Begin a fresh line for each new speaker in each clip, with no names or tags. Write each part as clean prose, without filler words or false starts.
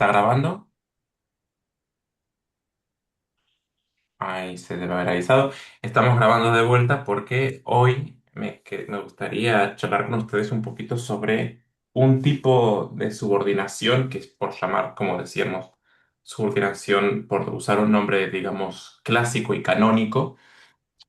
¿Está grabando? Ahí se debe haber avisado. Estamos grabando de vuelta porque hoy me gustaría charlar con ustedes un poquito sobre un tipo de subordinación que es por llamar, como decíamos, subordinación por usar un nombre, digamos, clásico y canónico.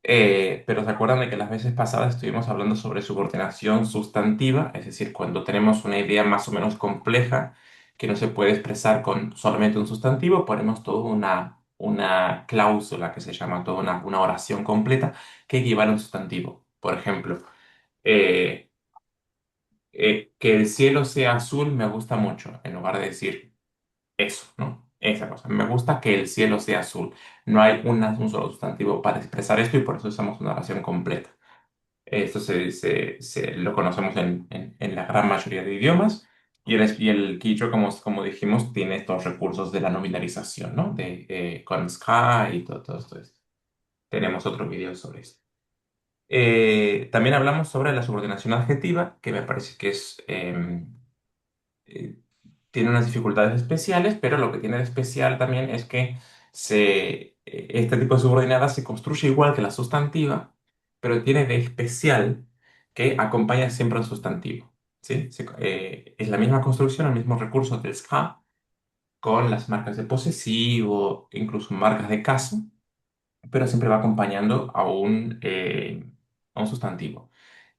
Pero se acuerdan de que las veces pasadas estuvimos hablando sobre subordinación sustantiva, es decir, cuando tenemos una idea más o menos compleja que no se puede expresar con solamente un sustantivo, ponemos toda una cláusula que se llama toda una oración completa que equivale a un sustantivo. Por ejemplo, eh, que el cielo sea azul me gusta mucho, en lugar de decir eso, ¿no? Esa cosa. Me gusta que el cielo sea azul. No hay un solo sustantivo para expresar esto y por eso usamos una oración completa. Esto lo conocemos en la gran mayoría de idiomas. Y el Quichua, como dijimos, tiene estos recursos de la nominalización, ¿no? Con ska y todo esto. Tenemos otro video sobre esto. También hablamos sobre la subordinación adjetiva, que me parece que eh, tiene unas dificultades especiales, pero lo que tiene de especial también es que este tipo de subordinada se construye igual que la sustantiva, pero tiene de especial que acompaña siempre al sustantivo. ¿Sí? Es la misma construcción, el mismo recurso del SCA, con las marcas de posesivo, incluso marcas de caso, pero siempre va acompañando a un sustantivo.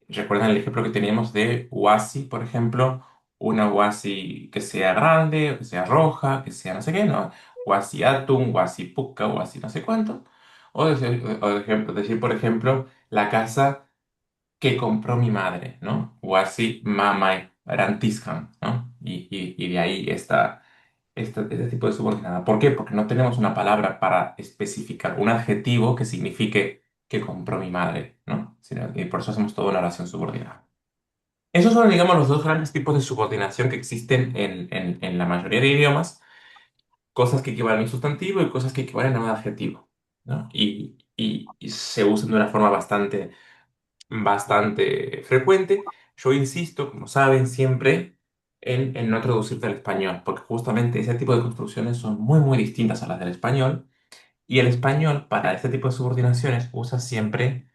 ¿Recuerdan el ejemplo que teníamos de wasi, por ejemplo? Una wasi que sea grande, o que sea roja, que sea no sé qué, ¿no? Wasi atún, wasi puka, wasi no sé cuánto. O decir, por ejemplo, la casa que compró mi madre, ¿no? Wasi mamai rantiscan, ¿no? Y de ahí está este tipo de subordinada. ¿Por qué? Porque no tenemos una palabra para especificar un adjetivo que signifique que compró mi madre, ¿no? Y por eso hacemos toda una oración subordinada. Esos son, digamos, los dos grandes tipos de subordinación que existen en la mayoría de idiomas, cosas que equivalen a un sustantivo y cosas que equivalen a un adjetivo, ¿no? Y se usan de una forma bastante frecuente. Yo insisto, como saben, siempre en no traducir del español, porque justamente ese tipo de construcciones son muy, muy distintas a las del español, y el español para este tipo de subordinaciones usa siempre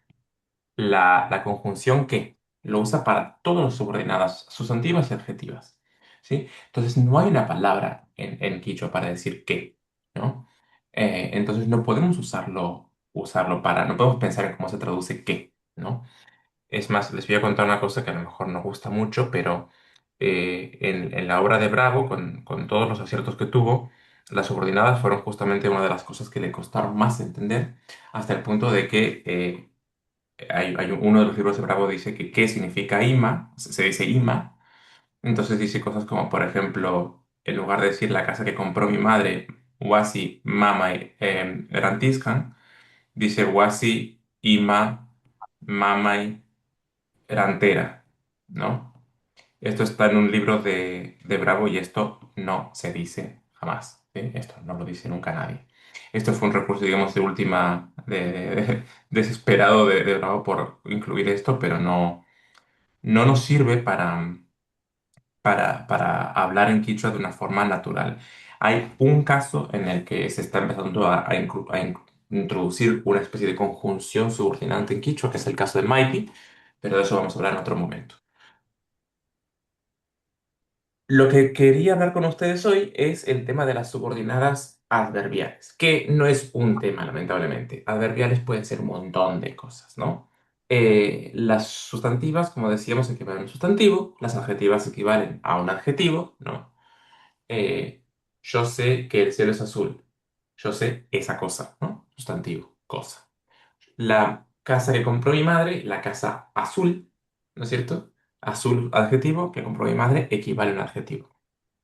la conjunción que lo usa para todas las subordinadas sustantivas y adjetivas. ¿Sí? Entonces no hay una palabra en quichua para decir que, ¿no? Entonces no podemos no podemos pensar en cómo se traduce que, ¿no? Es más, les voy a contar una cosa que a lo mejor no gusta mucho, pero en la obra de Bravo, con todos los aciertos que tuvo, las subordinadas fueron justamente una de las cosas que le costaron más entender, hasta el punto de que uno de los libros de Bravo dice que qué significa ima, se dice ima, entonces dice cosas como, por ejemplo, en lugar de decir la casa que compró mi madre, wasi mama rantiscan, dice wasi ima mamai rantera, ¿no? Esto está en un libro de Bravo y esto no se dice jamás, ¿sí? Esto no lo dice nunca nadie. Esto fue un recurso, digamos, desesperado de Bravo por incluir esto, pero no nos sirve para hablar en quichua de una forma natural. Hay un caso en el que se está empezando a introducir una especie de conjunción subordinante en quichua, que es el caso de Maiti, pero de eso vamos a hablar en otro momento. Lo que quería hablar con ustedes hoy es el tema de las subordinadas adverbiales, que no es un tema, lamentablemente. Adverbiales pueden ser un montón de cosas, ¿no? Las sustantivas, como decíamos, equivalen a un sustantivo, las adjetivas equivalen a un adjetivo, ¿no? Yo sé que el cielo es azul. Yo sé esa cosa, ¿no? Sustantivo, cosa. La casa que compró mi madre, la casa azul, ¿no es cierto? Azul, adjetivo, que compró mi madre, equivale a un adjetivo.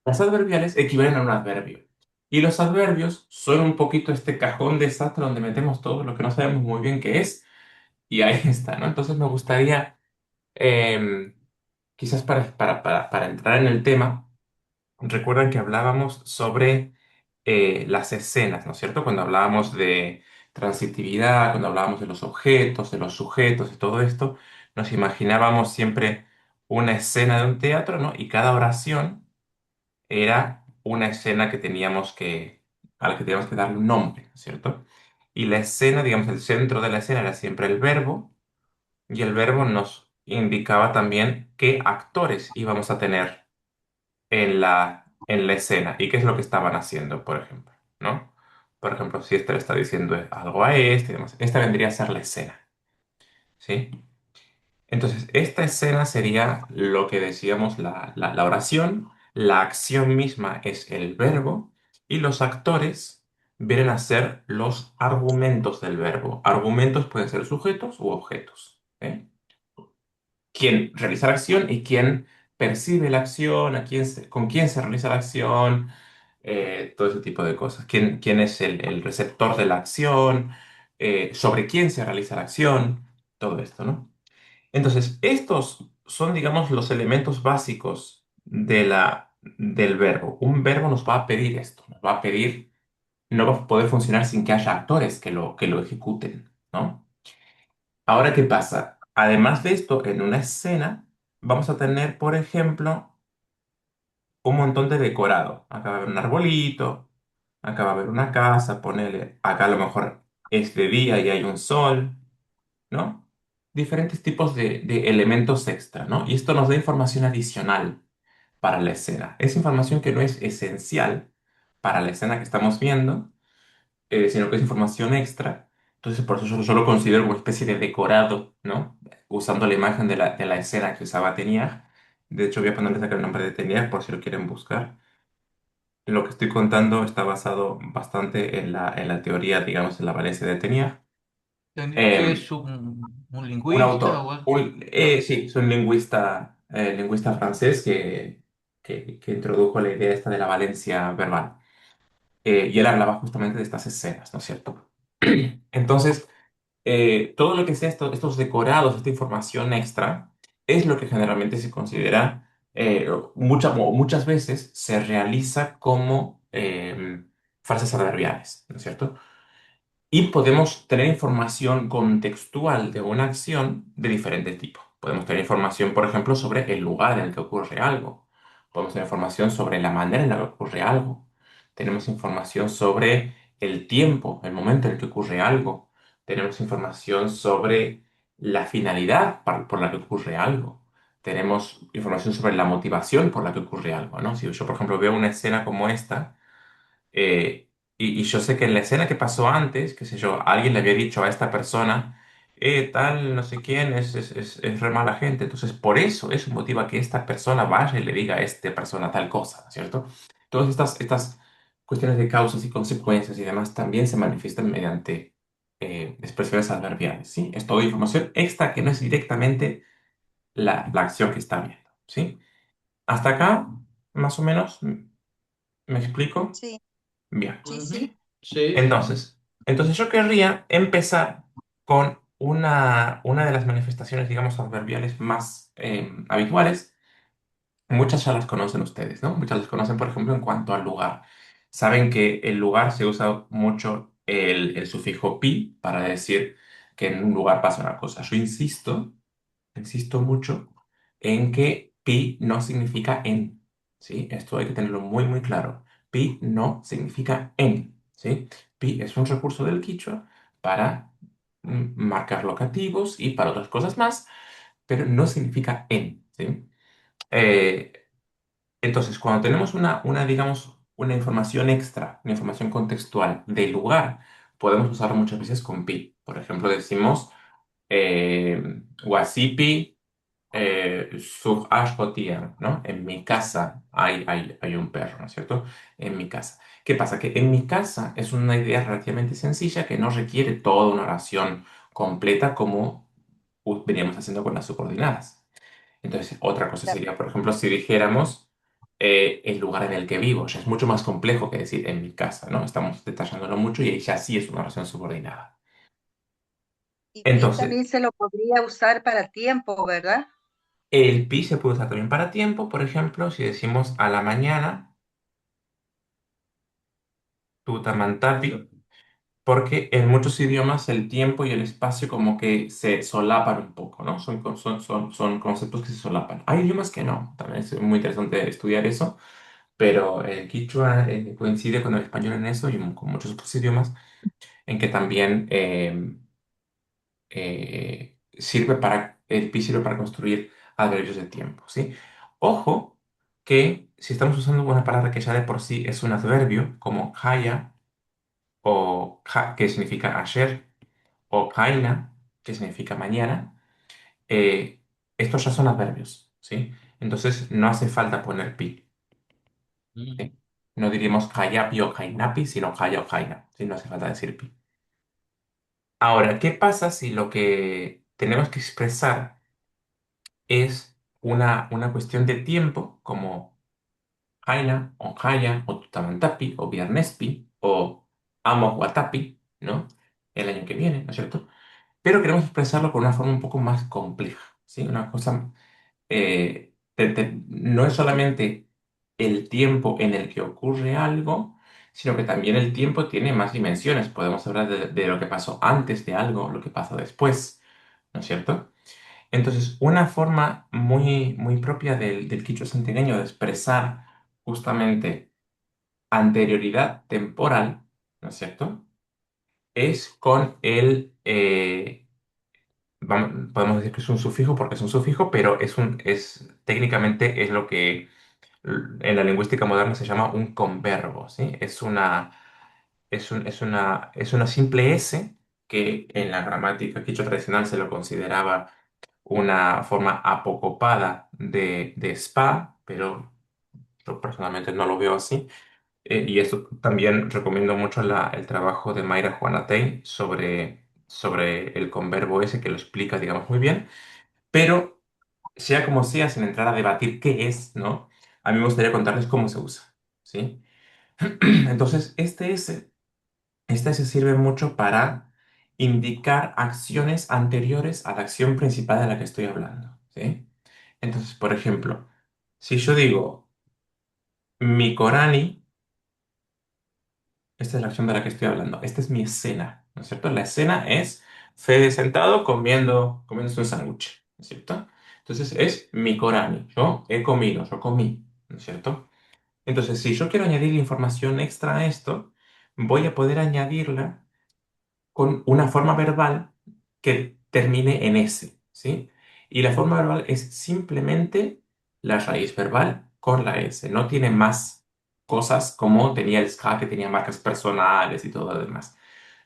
Las adverbiales equivalen a un adverbio. Y los adverbios son un poquito este cajón desastre donde metemos todo lo que no sabemos muy bien qué es. Y ahí está, ¿no? Entonces me gustaría, em, quizás para entrar en el tema, recuerdan que hablábamos sobre las escenas, ¿no es cierto? Cuando hablábamos de transitividad, cuando hablábamos de los objetos, de los sujetos y todo esto, nos imaginábamos siempre una escena de un teatro, ¿no? Y cada oración era una escena a la que teníamos que darle un nombre, ¿no es cierto? Y la escena, digamos, el centro de la escena era siempre el verbo, y el verbo nos indicaba también qué actores íbamos a tener en la escena y qué es lo que estaban haciendo, por ejemplo, ¿no? Por ejemplo, si este le está diciendo algo a este y demás, esta vendría a ser la escena, ¿sí? Entonces, esta escena sería lo que decíamos la oración, la acción misma es el verbo y los actores vienen a ser los argumentos del verbo. Argumentos pueden ser sujetos u objetos. ¿Eh? Quién realiza la acción y quién percibe la acción, con quién se realiza la acción, todo ese tipo de cosas. ¿Quién es el receptor de la acción? ¿Sobre quién se realiza la acción? Todo esto, ¿no? Entonces, estos son, digamos, los elementos básicos del verbo. Un verbo nos va a pedir esto, nos va a pedir, no va a poder funcionar sin que haya actores que lo ejecuten, ¿no? Ahora, ¿qué pasa? Además de esto, en una escena vamos a tener, por ejemplo, un montón de decorado. Acá va a haber un arbolito, acá va a haber una casa, ponele, acá a lo mejor es de día y hay un sol, ¿no? Diferentes tipos de elementos extra, ¿no? Y esto nos da información adicional para la escena. Es información que no es esencial para la escena que estamos viendo, sino que es información extra. Entonces, por eso yo lo considero como una especie de decorado, ¿no? Usando la imagen de la escena que usaba Teniag. De hecho, voy a ponerles acá el nombre de Teniag por si lo quieren buscar. Lo que estoy contando está basado bastante en la teoría, digamos, en la Valencia de Teniag.
¿Tendría que
Em,
es un
un
lingüista o
autor,
algo? No.
sí, es un lingüista francés que introdujo la idea esta de la valencia verbal. Y él hablaba justamente de estas escenas, ¿no es cierto? Entonces, todo lo que sea estos decorados, esta información extra, es lo que generalmente se considera, muchas veces se realiza como frases adverbiales, ¿no es cierto? Y podemos tener información contextual de una acción de diferente tipo. Podemos tener información, por ejemplo, sobre el lugar en el que ocurre algo. Podemos tener información sobre la manera en la que ocurre algo. Tenemos información sobre el tiempo, el momento en el que ocurre algo. Tenemos información sobre la finalidad por la que ocurre algo. Tenemos información sobre la motivación por la que ocurre algo, ¿no? Si yo, por ejemplo, veo una escena como esta, y yo sé que en la escena que pasó antes, qué sé yo, alguien le había dicho a esta persona, tal, no sé quién, es re mala gente. Entonces, por eso motiva a que esta persona vaya y le diga a esta persona tal cosa, ¿no es cierto? Todas estas cuestiones de causas y consecuencias y demás también se manifiestan mediante expresiones adverbiales, ¿sí? Es toda información extra que no es directamente la acción que está viendo, ¿sí? Hasta acá, más o menos, ¿me explico?
Sí,
Bien.
sí,
Ujú.
sí.
Sí,
Entonces yo querría empezar con una de las manifestaciones, digamos, adverbiales más habituales. Muchas ya las conocen ustedes, ¿no? Muchas las conocen, por ejemplo, en cuanto al lugar. Saben que el lugar se usa mucho el sufijo pi para decir que en un lugar pasa una cosa. Yo insisto mucho en que pi no significa en, ¿sí? Esto hay que tenerlo muy, muy claro. Pi no significa en, ¿sí? Pi es un recurso del quichua para marcar locativos y para otras cosas más, pero no significa en, ¿sí? Eh, entonces, cuando tenemos digamos, una información extra, una información contextual del lugar, podemos usarlo muchas veces con pi. Por ejemplo, decimos Wasipi Sub Ashkotian, ¿no? En mi casa hay un perro, ¿no es cierto? En mi casa. ¿Qué pasa? Que en mi casa es una idea relativamente sencilla que no requiere toda una oración completa como veníamos haciendo con las subordinadas. Entonces, otra cosa
Claro.
sería, por ejemplo, si dijéramos el lugar en el que vivo. Ya es mucho más complejo que decir en mi casa, ¿no? Estamos detallándolo mucho y ahí ya sí es una oración subordinada.
Y pi
Entonces,
también se lo podría usar para tiempo, ¿verdad?
el pi se puede usar también para tiempo, por ejemplo, si decimos a la mañana, tutamantapi, porque en muchos idiomas el tiempo y el espacio como que se solapan un poco, ¿no? Son conceptos que se solapan. Hay idiomas que no, también es muy interesante estudiar eso, pero el quichua coincide con el español en eso y con muchos otros idiomas, en que también el pi sirve para construir adverbios de tiempo, ¿sí? Ojo que si estamos usando una palabra que ya de por sí es un adverbio, como haya, que significa ayer, o kaina, que significa mañana, eh, estos ya son adverbios, ¿sí? Entonces no hace falta poner pi,
Mm.
¿sí? No diríamos kayapi o kainapi, sino kaya o kaina, ¿sí? No hace falta decir pi. Ahora, ¿qué pasa si lo que tenemos que expresar es una cuestión de tiempo, como Jaina, o Jaya, o Tutamantapi, o Viernespi, o Amo Guatapi, ¿no? El año que viene, ¿no es cierto? Pero queremos expresarlo con una forma un poco más compleja, ¿sí? Una cosa, no es solamente el tiempo en el que ocurre algo, sino que también el tiempo tiene más dimensiones. Podemos hablar de lo que pasó antes de algo, lo que pasó después, ¿no es cierto? Entonces, una forma muy, muy propia del quichua santiagueño de expresar justamente anterioridad temporal, ¿no es cierto? Es con podemos decir que es un sufijo porque es un sufijo, pero técnicamente es lo que en la lingüística moderna se llama un converbo, ¿sí? Es una simple S que en la gramática quichua tradicional se lo consideraba una forma apocopada de spa, pero yo personalmente no lo veo así. Y esto también recomiendo mucho el trabajo de Mayra Juanatey sobre el converbo ese que lo explica, digamos, muy bien. Pero sea como sea, sin entrar a debatir qué es, ¿no? A mí me gustaría contarles cómo se usa, ¿sí? Entonces, este se sirve mucho para indicar acciones anteriores a la acción principal de la que estoy hablando, ¿sí? Entonces, por ejemplo, si yo digo mi Corani, esta es la acción de la que estoy hablando, esta es mi escena, ¿no es cierto? La escena es Fede sentado comiendo un sándwich, ¿no es cierto? Entonces es mi Corani, yo he comido, yo comí, ¿no es cierto? Entonces, si yo quiero añadir información extra a esto, voy a poder añadirla con una forma verbal que termine en S, ¿sí? Y la forma verbal es simplemente la raíz verbal con la S. No tiene más cosas como tenía el SCA, que tenía marcas personales y todo lo demás.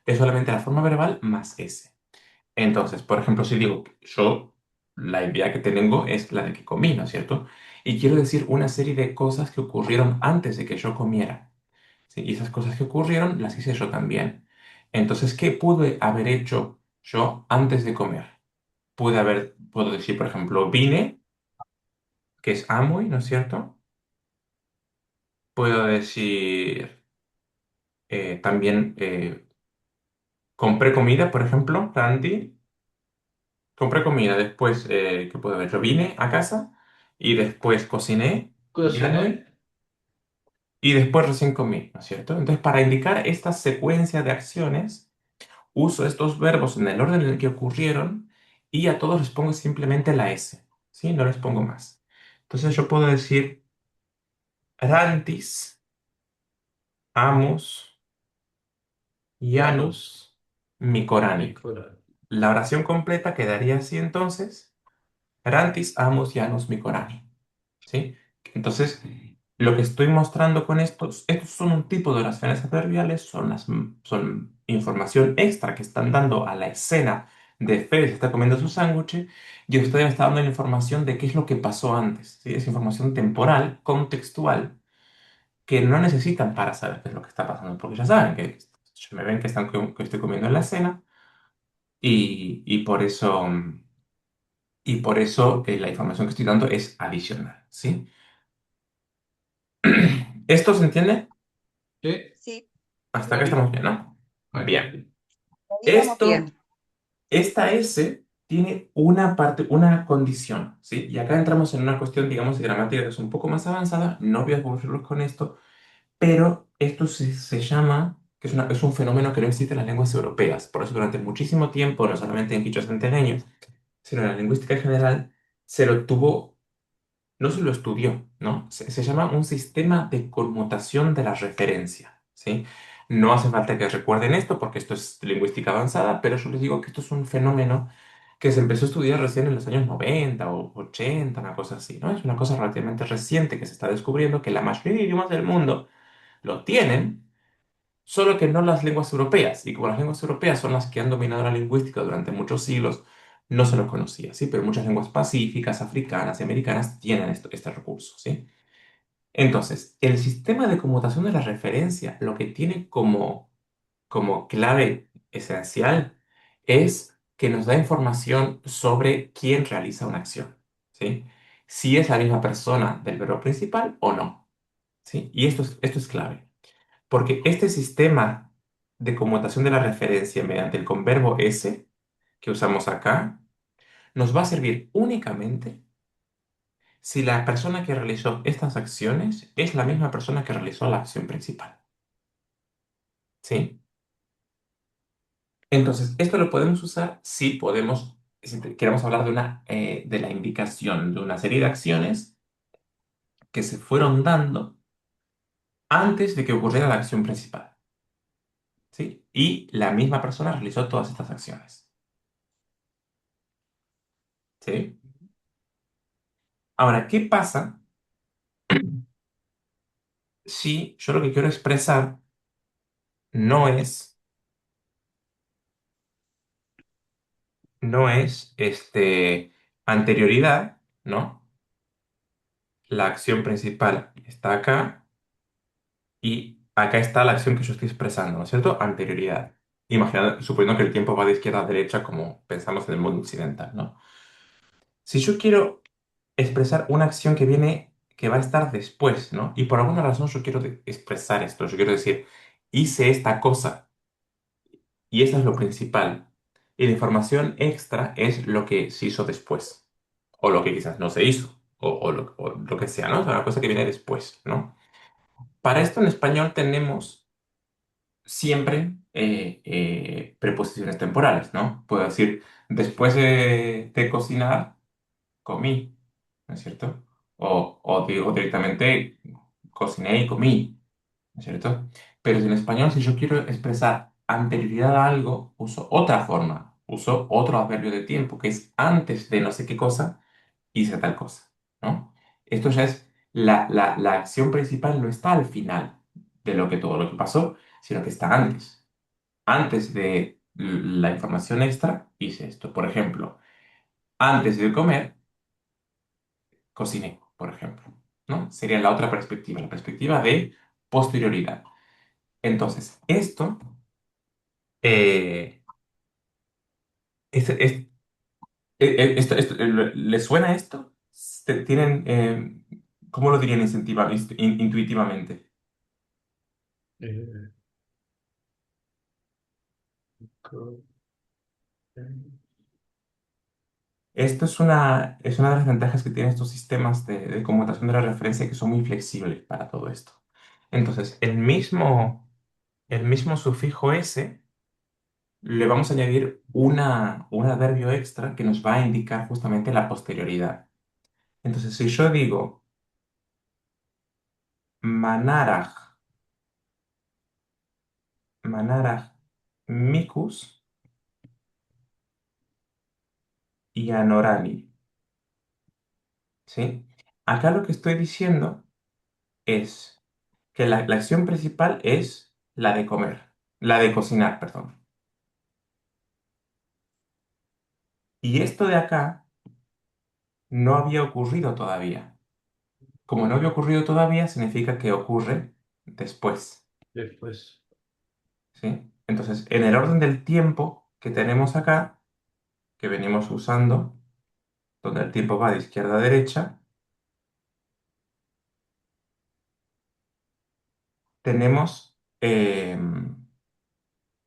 Es solamente la forma verbal más S. Entonces, por ejemplo, si digo yo, la idea que tengo es la de que comí, ¿no es cierto? Y quiero decir una serie de cosas que ocurrieron antes de que yo comiera. ¿Sí? Y esas cosas que ocurrieron las hice yo también. Entonces, ¿qué pude haber hecho yo antes de comer? Puedo decir, por ejemplo, vine, que es amoy, ¿no es cierto? Puedo decir también, compré comida, por ejemplo, Randy. Compré comida, después, ¿qué puedo ver? Yo vine a casa y después cociné,
Cociné.
Yanui, y después recién comí, ¿no es cierto? Entonces, para indicar esta secuencia de acciones, uso estos verbos en el orden en el que ocurrieron y a todos les pongo simplemente la S, ¿sí? No les pongo más. Entonces yo puedo decir rantis, amus, Janus,
Mi
Micorani.
corazón.
La oración completa quedaría así entonces, rantis, amus, Janus, Micorani, ¿sí? Entonces, lo que estoy mostrando con estos son un tipo de oraciones adverbiales, son información extra que están dando a la escena de Fede se está comiendo su sándwich y usted me está dando la información de qué es lo que pasó antes, ¿sí? Es información temporal, contextual, que no necesitan para saber qué es lo que está pasando, porque ya saben que me ven que estoy comiendo en la escena y por eso la información que estoy dando es adicional, ¿sí? ¿Esto se entiende?
¿Qué?
Sí,
Hasta acá estamos bien, ¿no? Bien.
ahí vamos
Esto,
bien.
esta S tiene una parte, una condición, ¿sí? Y acá entramos en una cuestión, digamos, de gramática que es un poco más avanzada. No voy a aburrirlos con esto, pero esto se llama, que es un fenómeno que no existe en las lenguas europeas. Por eso durante muchísimo tiempo, no solamente en quichua santiagueño, sino en la lingüística en general, se lo tuvo no se lo estudió, ¿no? Se llama un sistema de conmutación de la referencia, ¿sí? No hace falta que recuerden esto porque esto es lingüística avanzada, pero yo les digo que esto es un fenómeno que se empezó a estudiar recién en los años 90 o 80, una cosa así, ¿no? Es una cosa relativamente reciente que se está descubriendo que la mayoría de idiomas del mundo lo tienen, solo que no las lenguas europeas. Y como las lenguas europeas son las que han dominado la lingüística durante muchos siglos, no se los conocía, ¿sí? Pero muchas lenguas pacíficas, africanas y americanas tienen este recurso, ¿sí? Entonces, el sistema de conmutación de la referencia lo que tiene como clave esencial es que nos da información sobre quién realiza una acción, ¿sí? Si es la misma persona del verbo principal o no, ¿sí? Y esto es clave. Porque este sistema de conmutación de la referencia mediante el converbo S que usamos acá nos va a servir únicamente si la persona que realizó estas acciones es la misma persona que realizó la acción principal. ¿Sí? Entonces, esto lo podemos usar si podemos, si queremos hablar de la indicación de una serie de acciones que se fueron dando antes de que ocurriera la acción principal. ¿Sí? Y la misma persona realizó todas estas acciones. ¿Sí? Ahora, ¿qué pasa si yo lo que quiero expresar no es, anterioridad, ¿no? La acción principal está acá y acá está la acción que yo estoy expresando, ¿no es cierto? Anterioridad. Suponiendo que el tiempo va de izquierda a derecha como pensamos en el mundo occidental, ¿no? Si yo quiero expresar una acción que va a estar después, ¿no? Y por alguna razón yo quiero expresar esto, yo quiero decir, hice esta cosa y eso es lo principal. Y la información extra es lo que se hizo después. O lo que quizás no se hizo. O lo que sea, ¿no? O sea, una cosa que viene después, ¿no? Para esto en español tenemos siempre preposiciones temporales, ¿no? Puedo decir, después de cocinar, comí, ¿no es cierto? O digo directamente, cociné y comí. ¿No es cierto? Pero si en español, si yo quiero expresar anterioridad a algo, uso otra forma, uso otro adverbio de tiempo, que es antes de no sé qué cosa, hice tal cosa, ¿no? Esto ya es, la acción principal no está al final de todo lo que pasó, sino que está antes. Antes de la información extra, hice esto. Por ejemplo, antes de comer, cociné, por ejemplo, ¿no? Sería la otra perspectiva, la perspectiva de posterioridad. Entonces, eh, es- ¿les suena esto? ¿Tienen, cómo lo dirían intuitivamente?
Eh, co-
Esto es una de las ventajas que tienen estos sistemas de conmutación de la referencia que son muy flexibles para todo esto. Entonces, el mismo sufijo S le vamos a añadir un adverbio extra que nos va a indicar justamente la posterioridad. Entonces, si yo digo manaraj, manaraj micus y anorali, ¿sí? Acá lo que estoy diciendo es que la acción principal es la de comer, la de cocinar, perdón. Y esto de acá no había ocurrido todavía. Como no había ocurrido todavía, significa que ocurre después,
Después.
¿sí? Entonces, en el orden del tiempo que tenemos acá, que venimos usando, donde el tiempo va de izquierda a derecha, tenemos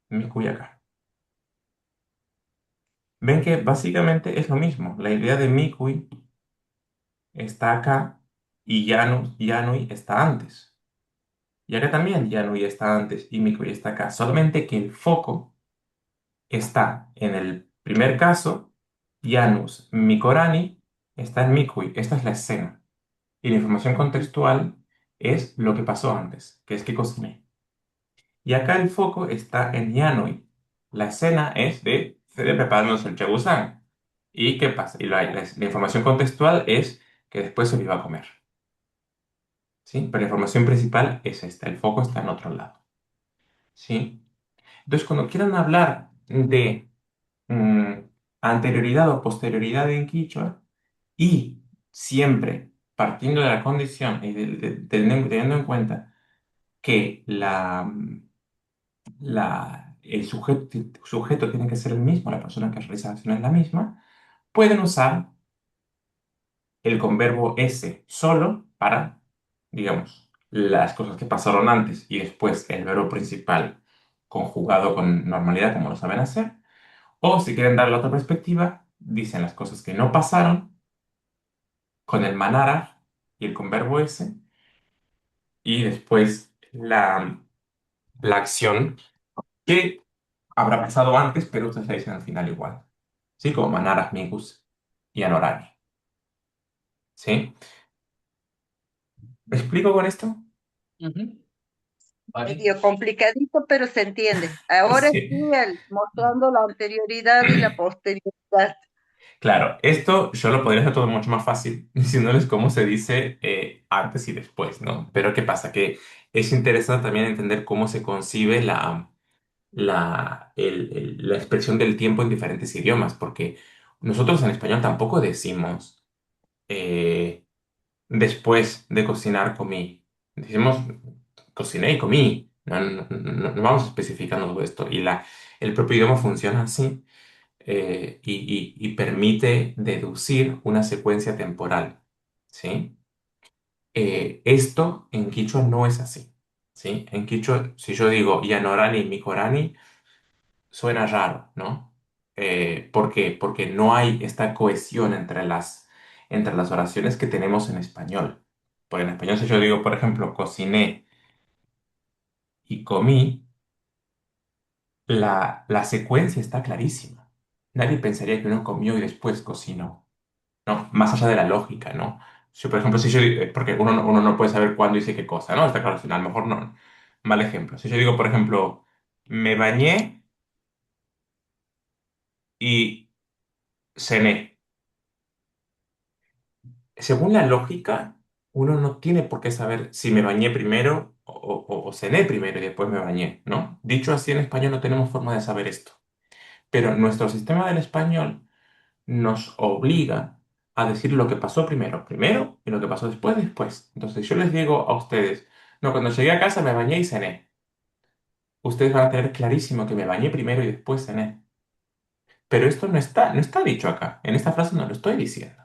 Miku y acá. Ven que básicamente es lo mismo. La idea de Mikui está acá y Yanui está antes. Y acá también Yanui está antes y Mikui está acá. Solamente que el foco está en el primer caso, Janus Mikorani está en Mikui. Esta es la escena. Y la información contextual es lo que pasó antes, que es que cociné. Y acá el foco está en Yanui. La escena es de Fede preparándose el chagusán. ¿Y qué pasa? Y la información contextual es que después se lo iba a comer. ¿Sí? Pero la información principal es esta, el foco está en otro lado. ¿Sí? Entonces, cuando quieran hablar de mm, anterioridad o posterioridad en Quichua, y siempre partiendo de la condición y teniendo en cuenta que el sujeto tiene que ser el mismo, la persona que realiza la acción es la misma, pueden usar el converbo ese solo para, digamos, las cosas que pasaron antes y después el verbo principal conjugado con normalidad como lo saben hacer. O si quieren darle otra perspectiva, dicen las cosas que no pasaron con el manara y el converbo ese y después la acción que habrá pasado antes, pero ustedes la dicen al final igual. ¿Sí? Como Manaras, Mingus y Anorani. ¿Sí? ¿Me explico con esto?
Ujú. Vale.
Medio complicadito, pero se entiende. Ahora sí,
Sí.
mostrando la anterioridad y la posterioridad.
Claro, esto yo lo podría hacer todo mucho más fácil diciéndoles cómo se dice antes y después, ¿no? Pero ¿qué pasa? Que es interesante también entender cómo se concibe la expresión del tiempo en diferentes idiomas, porque nosotros en español tampoco decimos eh, después de cocinar comí. Decimos cociné y comí. No vamos especificando todo esto. Y el propio idioma funciona así y permite deducir una secuencia temporal. ¿Sí? Esto en quichua no es así. ¿Sí? En quichua, si yo digo Yanorani Mikorani, suena raro, ¿no? ¿Por qué? Porque no hay esta cohesión entre las oraciones que tenemos en español. Porque en español, si yo digo, por ejemplo, cociné y comí, la secuencia está clarísima. Nadie pensaría que uno comió y después cocinó, ¿no? Más allá de la lógica, ¿no? Si, por ejemplo, si yo, porque uno no puede saber cuándo hice qué cosa, ¿no? Está claro, a lo mejor no. Mal ejemplo. Si yo digo, por ejemplo, me bañé y cené. Según la lógica, uno no tiene por qué saber si me bañé primero o cené primero y después me bañé, ¿no? Dicho así, en español no tenemos forma de saber esto. Pero nuestro sistema del español nos obliga a decir lo que pasó primero, primero, y lo que pasó después, después. Entonces, yo les digo a ustedes, no, cuando llegué a casa me bañé y cené. Ustedes van a tener clarísimo que me bañé primero y después cené. Pero esto no está dicho acá. En esta frase no lo estoy diciendo.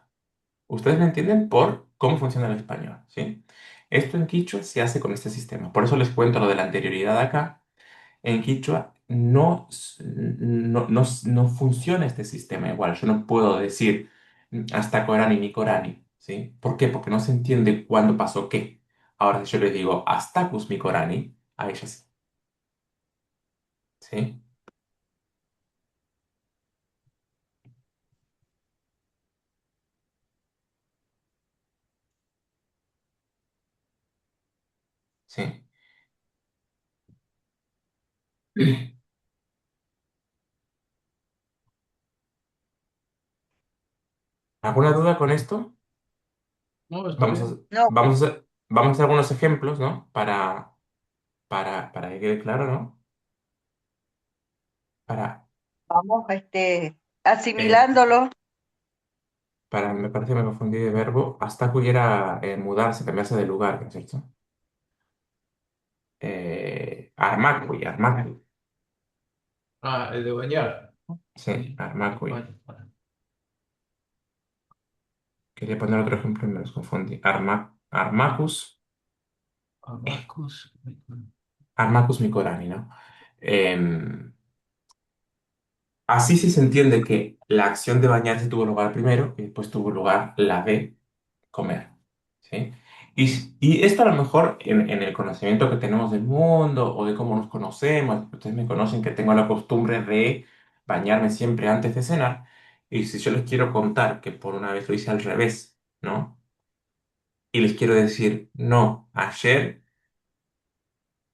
Ustedes me entienden por cómo funciona el español, ¿sí? Esto en Quichua se hace con este sistema. Por eso les cuento lo de la anterioridad acá. En Quichua no funciona este sistema igual. Yo no puedo decir hasta Corani ni Corani, ¿sí? ¿Por qué? Porque no se entiende cuándo pasó qué. Ahora, si yo les digo hasta mi Corani, ahí ya sí, ¿sí? ¿Sí? ¿Alguna duda con esto?
No, está
Vamos a,
bien.
No, pues
vamos a hacer algunos ejemplos, ¿no? Para que quede claro, ¿no? Para,
vamos
eh,
asimilándolo.
me parece que me confundí de verbo, hasta pudiera mudarse, cambiarse de lugar, ¿no es cierto? Armakui, armakui.
Ah, el de bañar.
Sí,
Sí.
armakui.
Vale, vale.
Quería poner otro ejemplo y me los confundí. Armacus,
Abacus.
Armacus Mikorani, ¿no? Em, Así sí se entiende que la acción de bañarse tuvo lugar primero y después tuvo lugar la de comer. ¿Sí? Y esto a lo mejor en el conocimiento que tenemos del mundo o de cómo nos conocemos, ustedes me conocen que tengo la costumbre de bañarme siempre antes de cenar, y si yo les quiero contar que por una vez lo hice al revés, ¿no? y les quiero decir, no, ayer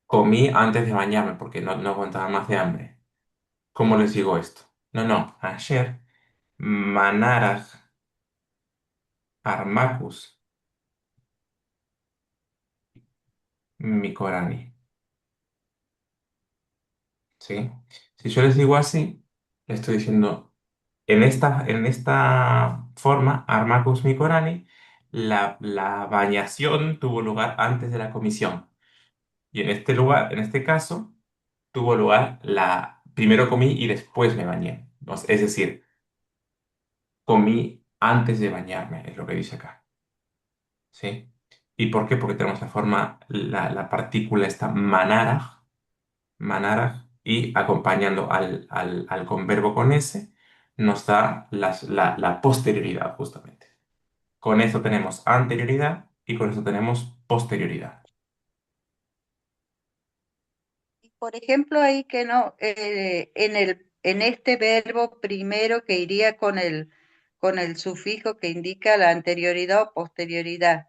comí antes de bañarme porque no aguantaba más de hambre. ¿Cómo les digo esto? No, no, ayer manaraj armakus mikorani. ¿Sí? Si yo les digo así, le estoy diciendo, en esta forma, armakus mikorani, la bañación tuvo lugar antes de la comisión. Y en este lugar, en este caso, tuvo lugar primero comí y después me bañé. Es decir, comí antes de bañarme, es lo que dice acá. ¿Sí? ¿Y por qué? Porque tenemos la forma, la partícula esta manara, y acompañando al converbo con S, nos da la posterioridad, justamente. Con eso tenemos anterioridad y con eso tenemos posterioridad.
Y por ejemplo, ahí que no, en este verbo primero que iría con el sufijo que indica la anterioridad o posterioridad,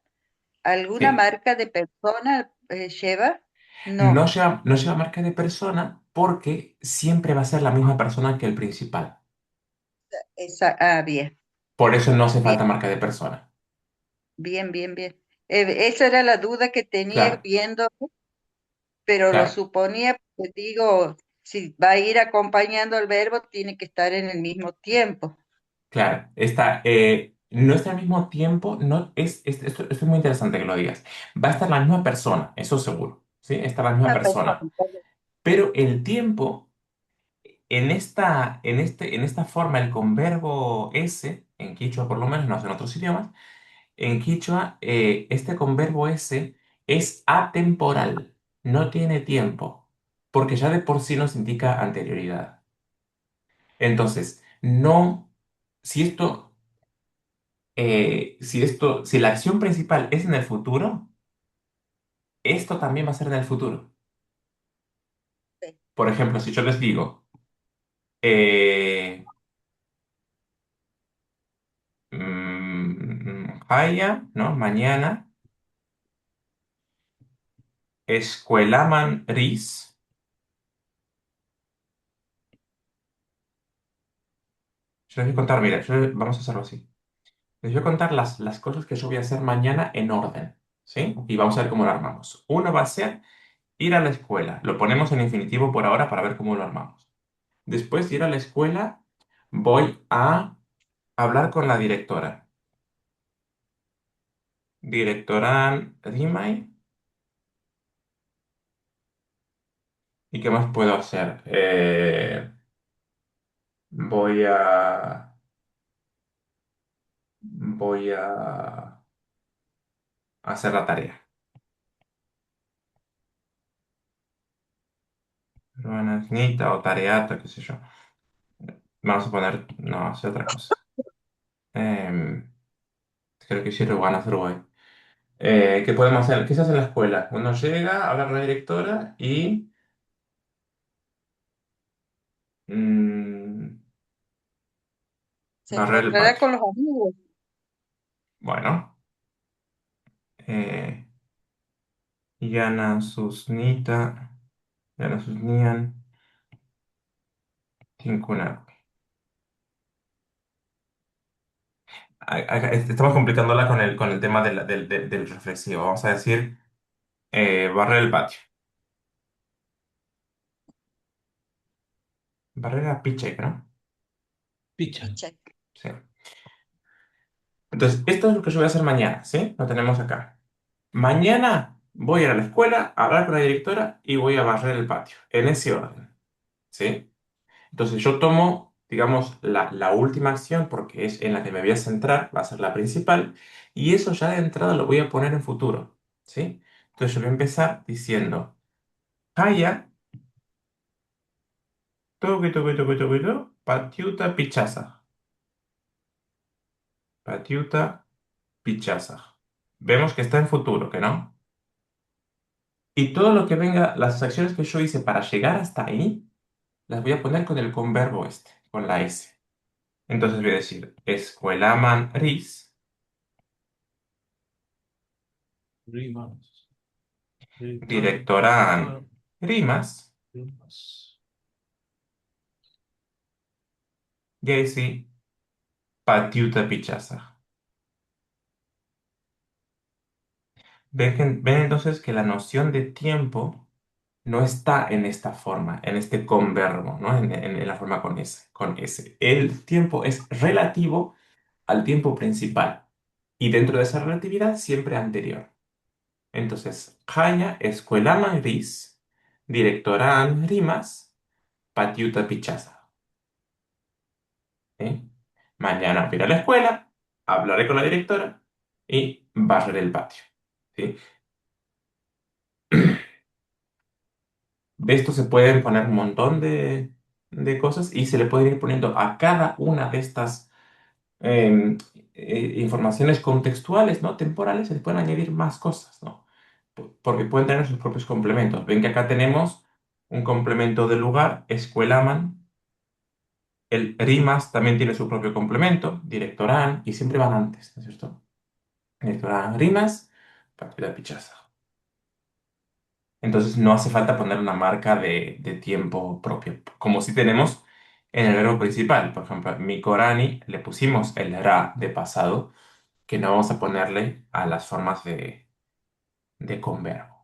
¿alguna
Sí.
marca de persona lleva?
No
No.
lleva, no lleva marca de persona porque siempre va a ser la misma persona que el principal.
Bien,
Por eso no hace
bien,
falta marca de persona.
bien, bien, bien. Esa era la duda que tenía
Claro,
viendo, pero lo
claro,
suponía, porque digo, si va a ir acompañando el verbo, tiene que estar en el mismo tiempo.
claro. No está al mismo tiempo, no, esto es muy interesante que lo digas. Va a estar la misma persona, eso seguro. ¿Sí? Está la misma
Ah, perdón,
persona.
perdón.
Pero el tiempo, en esta forma, el converbo S, en quichua por lo menos, no sé en otros idiomas, en quichua, este converbo S es atemporal, no tiene tiempo, porque ya de por sí nos indica anterioridad. Entonces, no, si esto, si la acción principal es en el futuro, esto también va a ser en el futuro.
Sí.
Por ejemplo, si yo les digo, eh, haya, ¿no? Mañana, escuelaman ris. Yo les voy a contar, mira, vamos a hacerlo así. Les voy a contar las cosas que yo voy a hacer mañana en orden, ¿sí? Y vamos a ver cómo lo armamos. Uno va a ser ir a la escuela. Lo ponemos en infinitivo por ahora para ver cómo lo armamos. Después de ir a la escuela, voy a hablar con la directora. Directora Rimay. ¿Y qué más puedo hacer? Voy a... Voy a hacer la tarea. Ruanasnita o tareata, qué sé yo. Vamos a poner... No, hacer otra cosa. Em, Creo que sí, Ruanasruay. ¿Qué podemos hacer? ¿Qué se hace en la escuela? Uno llega, habla con la directora y... mm,
Se
barrer el
encontrará
patio.
con los amigos.
Bueno, eh, Yana Susnita, Yana Susnian, Tinkuna. Estamos complicándola con el tema del reflexivo. Vamos a decir, barrer el patio. Barrer la piche, ¿no?
Picha.
Pucha,
Sí. Entonces, esto es lo que yo voy a hacer mañana, ¿sí? Lo tenemos acá. Mañana voy a ir a la escuela, a hablar con la directora y voy a barrer el patio, en ese orden, ¿sí? Entonces yo tomo, digamos, la última acción porque es en la que me voy a centrar, va a ser la principal, y eso ya de entrada lo voy a poner en futuro, ¿sí? Entonces yo voy a empezar diciendo, Haya, toque, toque, toque, toque, toque, patiuta, pichaza, patiuta, pichaza. Vemos que está en futuro, ¿que no? Y todo lo que venga, las acciones que yo hice para llegar hasta ahí, las voy a poner con el converbo este, con la S. Entonces voy a decir, escuelaman ris,
Rimas. Director.
Directoran
Director.
rimas.
Rimas.
Jesse Patiuta Pichaza. Ven entonces que la noción de tiempo no está en esta forma, en este converbo, ¿no? En la forma con S, con S. El tiempo es relativo al tiempo principal y dentro de esa relatividad siempre anterior. Entonces, Jaña, escuelaman gris, directoran rimas, patiuta pichaza. ¿Sí? Mañana voy a ir a la escuela, hablaré con la directora y barreré el patio. ¿Sí? De esto se pueden poner un montón de cosas y se le puede ir poniendo a cada una de estas informaciones contextuales, ¿no? Temporales, se le pueden añadir más cosas, ¿no? Porque pueden tener sus propios complementos. Ven que acá tenemos un complemento del lugar, escuelaman, el rimas también tiene su propio complemento, directorán, y siempre van antes, ¿no es cierto? Directorán, rimas, partida pichaza. Entonces no hace falta poner una marca de tiempo propio, como si tenemos en el verbo principal. Por ejemplo, mi Corani le pusimos el ra de pasado, que no vamos a ponerle a las formas de converbo.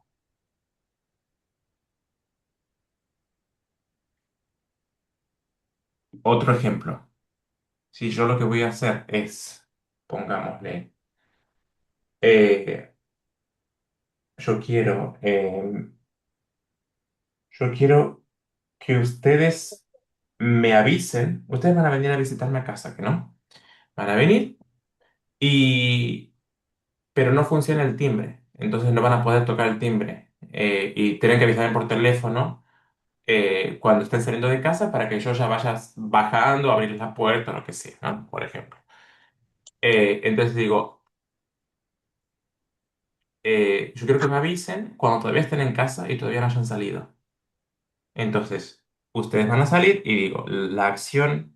Otro ejemplo. Si yo lo que voy a hacer es, pongámosle, eh, yo quiero, yo quiero que ustedes me avisen, ustedes van a venir a visitarme a casa, ¿que no? Van a venir y pero no funciona el timbre. Entonces no van a poder tocar el timbre. Y tienen que avisarme por teléfono cuando estén saliendo de casa para que yo ya vaya bajando, abrir la puerta o lo que sea, ¿no? Por ejemplo. Entonces digo, yo quiero que me avisen cuando todavía estén en casa y todavía no hayan salido. Entonces, ustedes van a salir y digo, la acción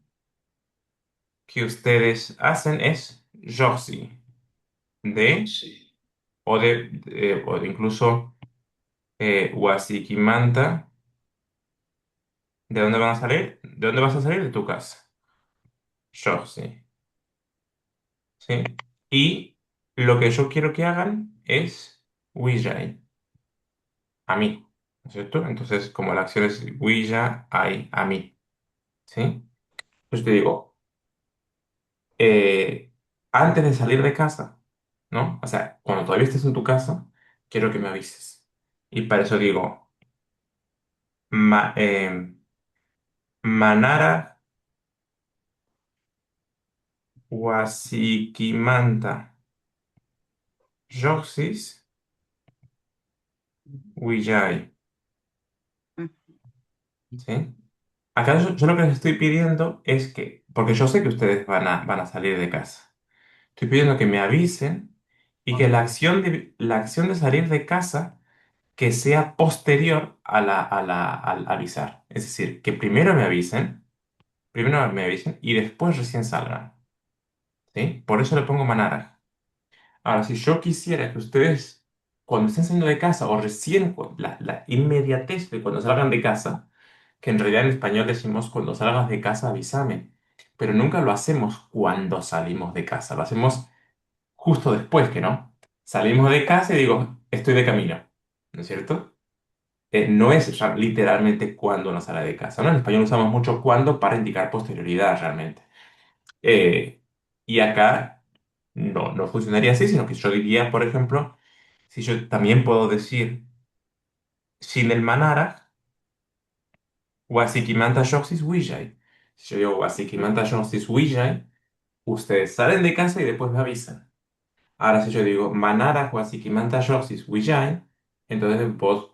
que ustedes hacen es Josi, de,
Sí.
o de incluso Wasikimanta. ¿De dónde van a salir? ¿De dónde vas a salir? De tu casa. Yo, sí. ¿Sí? Y lo que yo quiero que hagan es Wijay, a mí. ¿No es cierto? Entonces, como la acción es Wijay, a mí. ¿Sí? Entonces te digo, eh, antes de salir de casa, ¿no? O sea, cuando todavía estés en tu casa, quiero que me avises. Y para eso digo, ma- eh, Manara Wasikimanta Yoxis Wijay.
Mm.
¿Sí? Acá yo lo que les estoy pidiendo es que, porque yo sé que ustedes van a salir de casa, estoy pidiendo que me avisen y que la acción de salir de casa que sea posterior al avisar. Es decir, que primero me avisen y después recién salgan. ¿Sí? Por eso le pongo manara. Ahora, si yo quisiera que ustedes, cuando estén saliendo de casa o recién, la inmediatez de cuando salgan de casa, que en realidad en español decimos cuando salgas de casa avísame, pero nunca lo hacemos cuando salimos de casa, lo hacemos justo después que no. Salimos de casa y digo, estoy de camino, ¿no es cierto? No es literalmente cuando uno sale de casa, ¿no? En español usamos mucho cuando para indicar posterioridad realmente. Eh, y acá no funcionaría así, sino que yo diría, por ejemplo, si yo también puedo decir sin el manara, Wasikimanta Shoxis Wijay. Si yo digo Wasikimanta Shoxis Wijay, ustedes salen de casa y después me avisan. Ahora, si yo digo Manara Wasikimanta Shoxis Wijay, entonces vos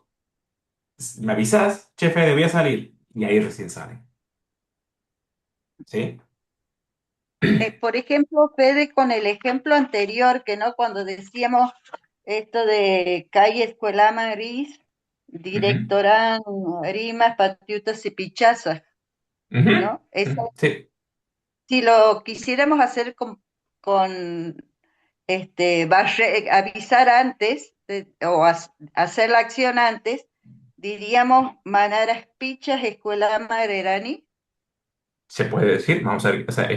me avisás, chefe, voy a salir. Y ahí recién salen. ¿Sí?
Por ejemplo, Fede, con el ejemplo anterior, que no, cuando decíamos esto de calle Escuelama Gris,
Ujú,
directorán Rimas, Patiutas y Pichazas,
ujú,
¿no? Eso,
sí.
si lo quisiéramos hacer con avisar antes hacer la acción antes, diríamos Manaras Pichas Escuela Marerani.
Se puede decir, vamos a ver, o sea,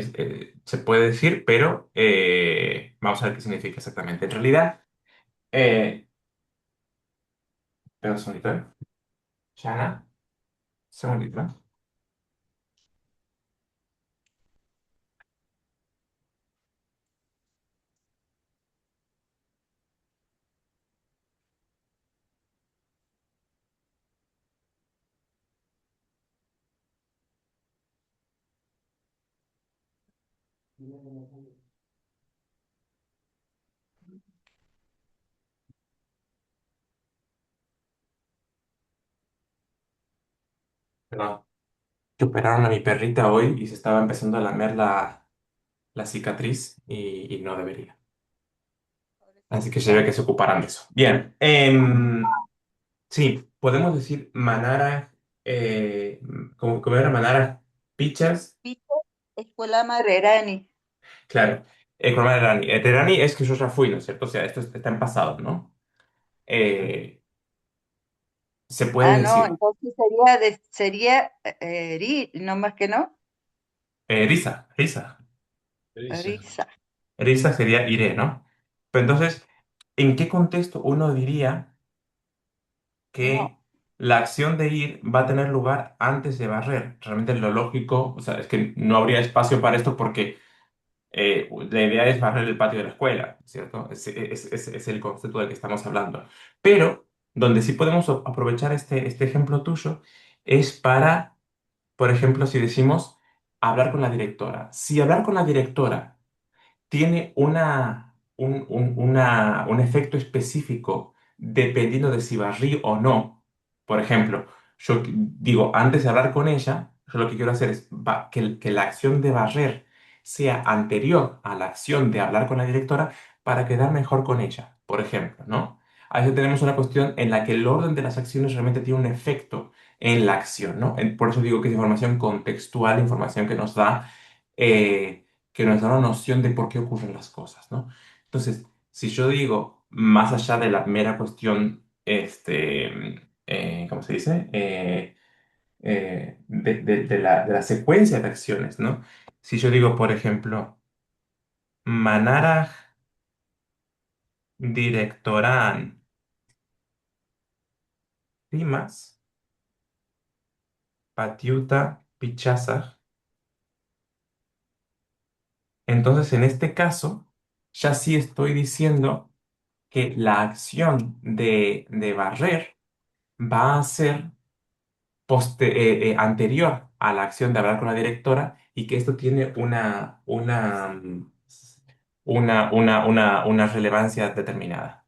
se puede decir, pero vamos a ver qué significa exactamente. En realidad, eh, espera un segundito, ¿eh? Shana, segundito, ¿eh? Perdón. Que operaron a mi perrita hoy y se estaba empezando a lamer la cicatriz y no debería. Así que se ve
Pobrecita.
que se ocuparán de eso. Bien, sí, podemos decir Manara, como era Manara Pichas,
Pichas Escuela Marerani.
claro. ¿Cuál era Terani? Terani es que yo ya fui, ¿no es cierto? O sea, esto está en pasado, ¿no? Eh, se puede
Ah, no,
decir
entonces sería no más que no,
Risa, Risa.
Risa.
risa.
Risa sería iré, ¿no? Pero entonces, ¿en qué contexto uno diría
No,
que la acción de ir va a tener lugar antes de barrer? Realmente lo lógico, o sea, es que no habría espacio para esto porque la idea es barrer el patio de la escuela, ¿cierto? Es el concepto del que estamos hablando. Pero donde sí podemos aprovechar este ejemplo tuyo es para, por ejemplo, si decimos hablar con la directora. Si hablar con la directora tiene un efecto específico dependiendo de si barrí o no. Por ejemplo, yo digo, antes de hablar con ella, yo lo que quiero hacer es que la acción de barrer sea anterior a la acción de hablar con la directora para quedar mejor con ella, por ejemplo, ¿no? A veces tenemos una cuestión en la que el orden de las acciones realmente tiene un efecto en la acción, ¿no? Por eso digo que es información contextual, información que nos da una noción de por qué ocurren las cosas, ¿no? Entonces, si yo digo, más allá de la mera cuestión, ¿cómo se dice? De la secuencia de acciones, ¿no? Si yo digo, por ejemplo, Manara directoran rimas, patiuta pichaza, entonces en este caso, ya sí estoy diciendo que la acción de barrer va a ser anterior a la acción de hablar con la directora y que esto tiene una relevancia determinada.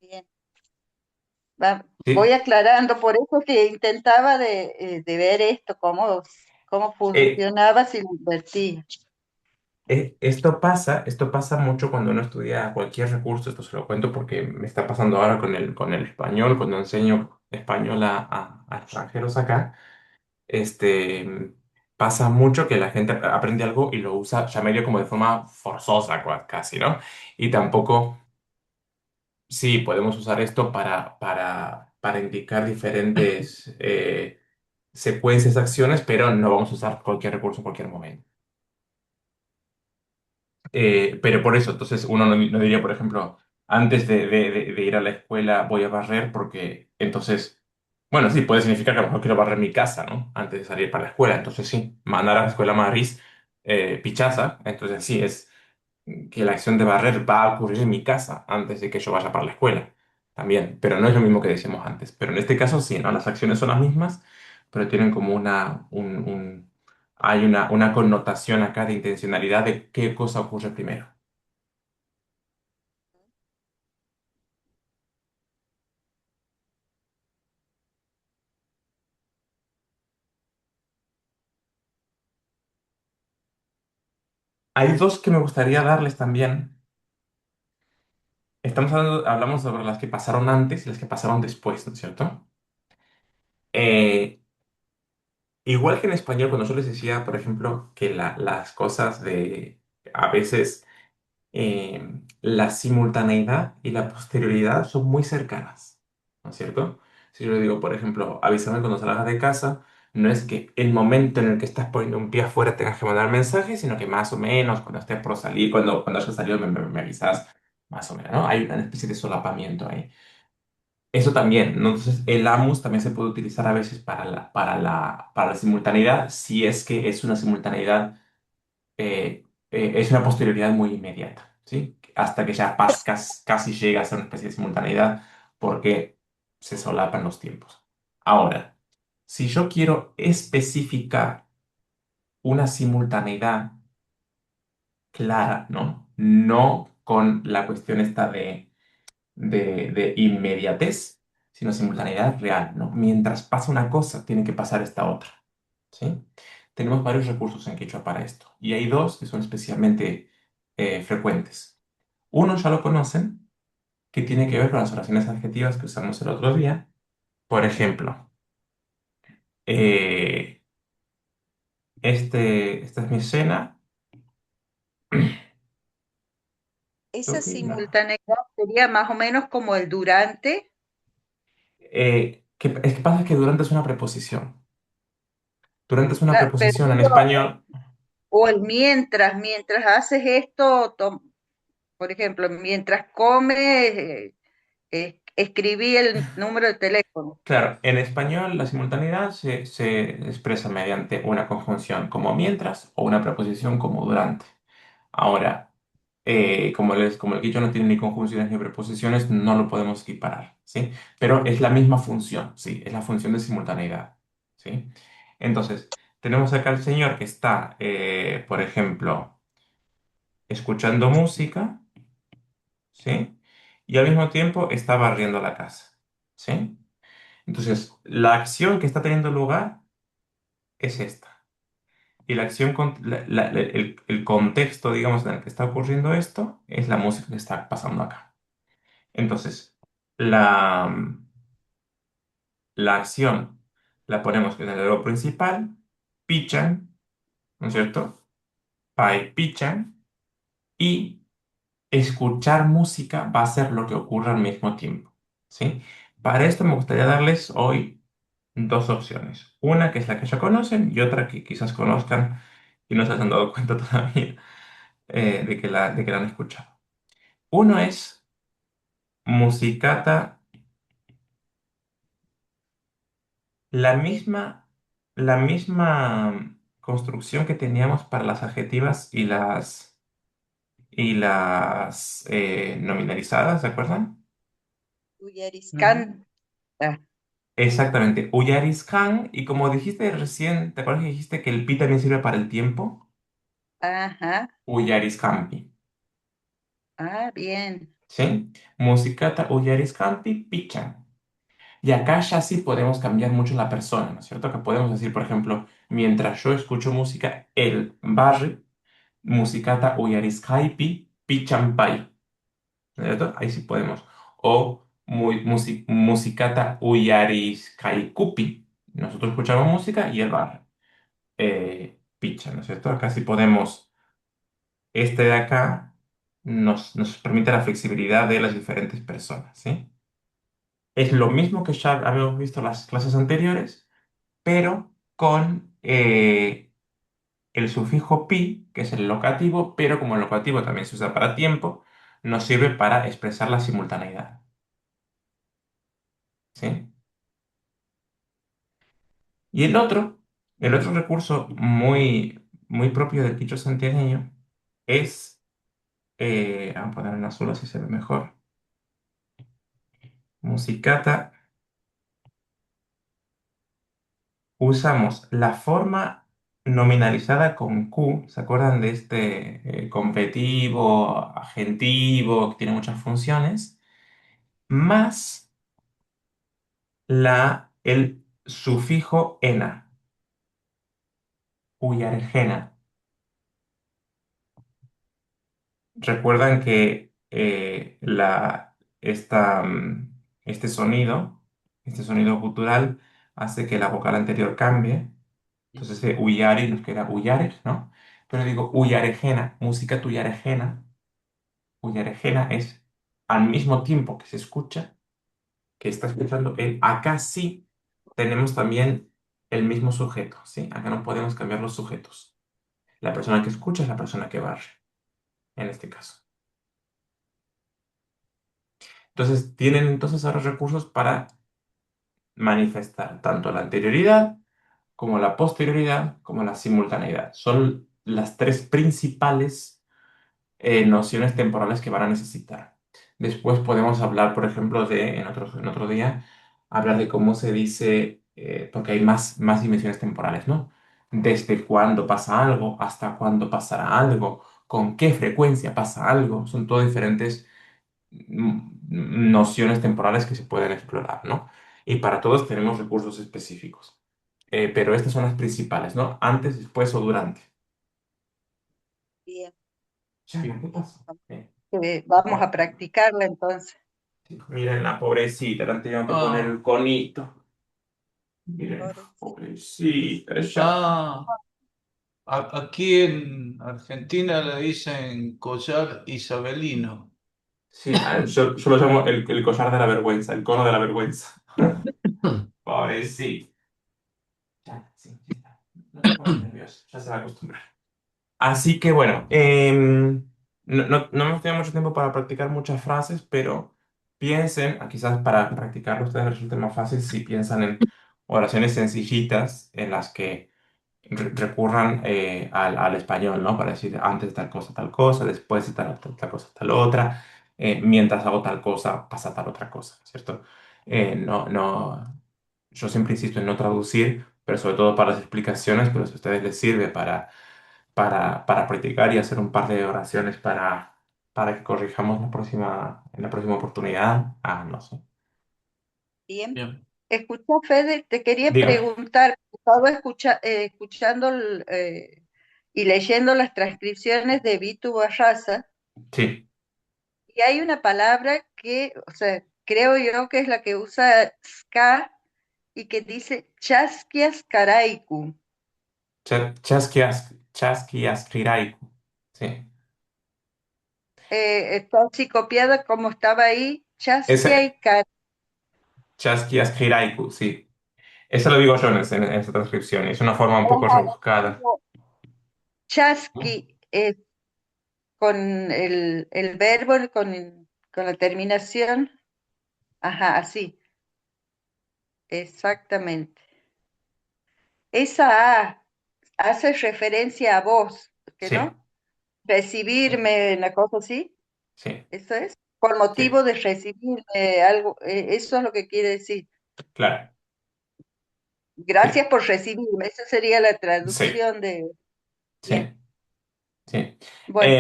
Bien. Voy
¿Sí?
aclarando, por eso que intentaba de ver esto, cómo
Eh,
funcionaba si lo invertía.
esto pasa mucho cuando uno estudia cualquier recurso, esto se lo cuento porque me está pasando ahora con el español, cuando enseño español a extranjeros acá. este, Pasa mucho que la gente aprende algo y lo usa ya medio como de forma forzosa, casi, ¿no? Y tampoco, sí, podemos usar esto para indicar diferentes secuencias de acciones, pero no vamos a usar cualquier recurso en cualquier momento. Pero por eso, entonces uno no diría, por ejemplo, antes de ir a la escuela voy a barrer porque entonces, bueno, sí, puede significar que a lo mejor quiero barrer mi casa, ¿no? Antes de salir para la escuela. Entonces sí, mandar a la escuela Madrid pichaza, entonces sí, es que la acción de barrer va a ocurrir en mi casa antes de que yo vaya para la escuela. También, pero no es lo mismo que decíamos antes. Pero en este caso sí, ¿no? Las acciones son las mismas, pero tienen como hay una connotación acá de intencionalidad de qué cosa ocurre primero. Hay dos que me gustaría darles también. Hablamos sobre las que pasaron antes y las que pasaron después, ¿no es cierto? Eh, igual que en español, cuando yo les decía, por ejemplo, que las cosas de, a veces, la simultaneidad y la posterioridad son muy cercanas, ¿no es cierto? Si yo le digo, por ejemplo, avísame cuando salgas de casa, no es que el momento en el que estás poniendo un pie afuera tengas que mandar mensaje, sino que más o menos cuando estés por salir, cuando hayas salido me avisas, más o menos, ¿no? Hay una especie de solapamiento ahí. Eso también, ¿no? Entonces, el AMUS también se puede utilizar a veces para la simultaneidad, si es que es una simultaneidad, es una posterioridad muy inmediata, ¿sí? Hasta que ya casi llega a ser una especie de simultaneidad porque se solapan los tiempos. Ahora, si yo quiero especificar una simultaneidad clara, ¿no? No con la cuestión esta de inmediatez, sino simultaneidad real, ¿no? Mientras pasa una cosa, tiene que pasar esta otra, ¿sí? Tenemos varios recursos en Quechua para esto, y hay dos que son especialmente frecuentes. Uno ya lo conocen, que tiene que ver con las oraciones adjetivas que usamos el otro día. Por ejemplo, eh, esta es mi cena.
Esa
Ok,
simultaneidad sería más o menos como el durante.
es que pasa que durante es una preposición. Durante es una
Pero
preposición en
digo,
español.
o el mientras haces esto, por ejemplo, mientras comes, escribí el número de teléfono.
Claro, en español la simultaneidad se expresa mediante una conjunción como mientras o una preposición como durante. Ahora, como el quichua no tiene ni conjunciones ni preposiciones, no lo podemos equiparar, ¿sí? Pero es la misma función, ¿sí? Es la función de simultaneidad, ¿sí? Entonces, tenemos acá al señor que está, por ejemplo, escuchando música, ¿sí? Y al mismo tiempo está barriendo la casa, ¿sí? Entonces, la acción que está teniendo lugar es esta. Y la acción, el contexto, digamos, en el que está ocurriendo esto, es la música que está pasando acá. Entonces, la, la acción la ponemos en el verbo principal, pichan, ¿no es cierto? Pai pichan, y escuchar música va a ser lo que ocurre al mismo tiempo, ¿sí? Para esto me gustaría darles hoy dos opciones. Una que es la que ya conocen y otra que quizás conozcan y no se hayan dado cuenta todavía de que la han escuchado. Uno es musicata, la misma, la misma construcción que teníamos para las adjetivas y las nominalizadas, ¿se acuerdan?
Uyariscan. Ah,
Exactamente, Uyaris Khan, y como dijiste recién, ¿te acuerdas que dijiste que el pi también sirve para el tiempo?
ajá.
Uyaris Campi,
Ah, bien.
¿sí? Musicata Uyaris Campi, pichan. Y acá ya sí podemos cambiar mucho la persona, ¿no es cierto? Que podemos decir, por ejemplo, mientras yo escucho música, el barri, musicata Uyaris Kaipi, pichan pai, ¿no es cierto? Ahí sí podemos. O musicata Uyaris Kaikupi. Nosotros escuchamos música y el barri. Picha, ¿no es cierto? Acá sí podemos, este de acá nos permite la flexibilidad de las diferentes personas, ¿sí? Es lo mismo que ya habíamos visto en las clases anteriores, pero con el sufijo pi, que es el locativo, pero como el locativo también se usa para tiempo, nos sirve para expresar la simultaneidad, ¿sí? Y el otro recurso muy, muy propio del quichua santiagueño es, vamos a poner en azul así se ve mejor. Musicata, usamos la forma nominalizada con Q, ¿se acuerdan de este competivo, agentivo, que tiene muchas funciones? Más el sufijo ena, uyarjena. Recuerdan que este sonido gutural, hace que la vocal anterior cambie, Entonces, de Uyari nos queda Uyarej, ¿no? Pero digo Uyarejena, música tuyarejena. Uyarejena es al mismo tiempo que se escucha, que está escuchando él. Acá sí tenemos también el mismo sujeto, ¿sí? Acá no podemos cambiar los sujetos. La persona que escucha es la persona que barre, en este caso. Entonces, tienen entonces ahora recursos para manifestar tanto la anterioridad como la posterioridad como la simultaneidad. Son las tres principales nociones temporales que van a necesitar. Después podemos hablar, por ejemplo, en otro día, hablar de cómo se dice, porque hay más dimensiones temporales, ¿no? Desde cuándo pasa algo, hasta cuándo pasará algo, con qué frecuencia pasa algo. Son todo diferentes nociones temporales que se pueden explorar, ¿no? Y para todos tenemos recursos específicos. Pero estas son las principales, ¿no? Antes, después o durante.
Bien,
Xavi, ¿qué pasa?
vamos
Oh,
a practicarla entonces.
sí, miren la pobrecita, le han tenido que poner
Ah,
el conito. Miren,
Pobrecito.
pobrecita, ella.
ah, aquí en Argentina le dicen collar isabelino.
Sí, yo lo llamo el collar de la vergüenza, el cono de la vergüenza. Pobrecita. Ya, sí, sí está. No te pongas nervioso, ya se va a acostumbrar. Así que bueno, no hemos tenido mucho tiempo para practicar muchas frases, pero piensen, quizás para practicarlo a ustedes les resulte más fácil si piensan en oraciones sencillitas en las que recurran al español, ¿no? Para decir antes de tal cosa, después de tal cosa, tal otra, mientras hago tal cosa, pasa tal otra cosa, ¿cierto? Yo siempre insisto en no traducir, pero sobre todo para las explicaciones, pero si a ustedes les sirve para practicar y hacer un par de oraciones para que corrijamos en la próxima oportunidad, no sé.
Bien.
Bien,
Escucha, Fede, te quería
Dígame.
preguntar, estaba escuchando y leyendo las transcripciones de Vitu Barraza,
Sí,
y hay una palabra que, o sea, creo yo que es la que usa ska y que dice chasquias caraiku.
chasquiasquiraicu. Sí.
Está así copiada como estaba ahí, chasquia
Ese,
y car.
chasquiasquiraicu, sí. Eso lo digo yo en esta transcripción. Es una forma un poco
Ajá,
rebuscada.
chasqui con el verbo, con la terminación. Ajá, así, exactamente. Esa A hace referencia a vos, ¿que
Sí,
no? Recibirme, una cosa así,
sí,
¿eso es? Por
sí,
motivo de recibirme algo, eso es lo que quiere decir.
claro. Sí,
Gracias por recibirme, esa sería la
sí,
traducción de...
sí,
Bien,
sí.
bueno,